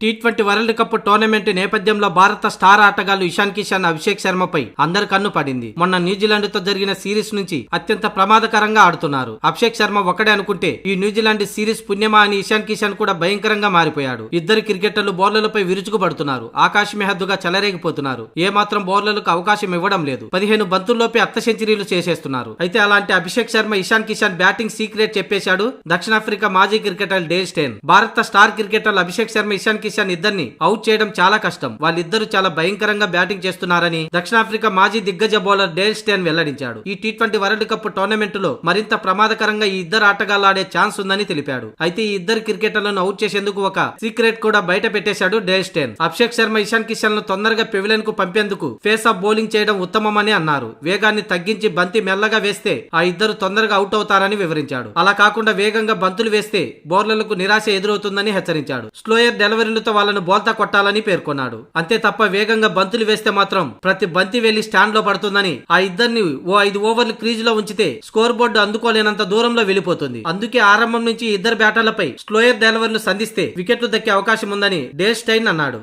T20 world cup tournament నేపథ్యంలో భారత star ఆటగాళ్లు ఇషాన్ కిషాన్, అభిషేక్ శర్మపై అందరి కన్ను పడింది. మొన్న న్యూజిలాండ్ తో జరిగిన సిరీస్ నుంచి అత్యంత ప్రమాదకరంగా ఆడుతున్నారు. అభిషేక్ శర్మ ఒకడే అనుకుంటే ఈ న్యూజిలాండ్ సిరీస్ పుణ్యమా అని ఇషాన్ కిషాన్ కూడా భయంకరంగా మారిపోయాడు. ఇద్దరు క్రికెటర్లు బౌలర్లపై విరుచుకుపడుతున్నారు. ఆకాశమే హద్దుగా చెలరేగిపోతున్నారు. ఏమాత్రం బౌలర్లకు అవకాశం ఇవ్వడం లేదు. 15 బంతుల్లోపే అర్ధ సెంచరీలు చేసేస్తున్నారు. అయితే అలాంటి అభిషేక్ శర్మ ఇషాన్ కిషాన్ బ్యాటింగ్ సీక్రెట్ చెప్పేశాడు. దక్షిణాఫ్రికా మాజీ క్రికెటర్ డేల్ స్టేన్ భారత స్టార్ క్రికెటర్లు అభిషేక్ శర్మ, ఇషాన్ కిషాన్ ఇద్దరిని అవుట్ చేయడం చాలా కష్టం. వాళ్ళిద్దరూ చాలా భయంకరంగా బ్యాటింగ్ చేస్తున్నారని దక్షిణాఫ్రికా మాజీ దిగ్గజ బౌలర్ డేల్ స్టేన్ వెల్లడించాడు. ఈ టీ20 వరల్డ్ కప్ టోర్నమెంట్ లో మరింత ప్రమాదకరంగా ఈ ఇద్దరు ఆటగాళ్లు ఆడే ఛాన్స్ ఉందని తెలిపాడు. అయితే ఈ ఇద్దరు క్రికెటర్లను అవుట్ చేసేందుకు ఒక సీక్రెట్ కూడా బయట పెట్టేశాడు డేల్ స్టేన్. అభిషేక్ శర్మ, ఇషాన్ కిషాన్ ను తొందరగా పెవిలియన్ కు పంపేందుకు ఫేస్ ఆఫ్ బౌలింగ్ చేయడం ఉత్తమమని అన్నారు. వేగాన్ని తగ్గించి బంతి మెల్లగా వేస్తే ఆ ఇద్దరు తొందరగా అవుట్ అవుతారని వివరించాడు. అలా కాకుండా వేగంగా బంతులు వేస్తే బౌలర్లకు నిరాశ ఎదురవుతుందని హెచ్చరించాడు. స్లోయర్ డెలివరీలతో వాళ్ళను బోల్తా కొట్టాలని పేర్కొన్నాడు. అంతే తప్ప వేగంగా బంతులు వేస్తే మాత్రం ప్రతి బంతి వెళ్లి స్టాండ్ లో పడుతుందని, ఆ ఇద్దరిని ఓ 5 ఓవర్లు క్రీజ్ లో ఉంచితే స్కోర్ బోర్డు అందుకోలేనంత దూరంలో వెళ్లిపోతుంది. అందుకే ఆరంభం నుంచి ఇద్దరు బ్యాటర్లపై స్లోయర్ డెలివరీలు సంధిస్తే వికెట్లు దక్కే అవకాశం ఉందని డేల్ స్టైన్ అన్నాడు.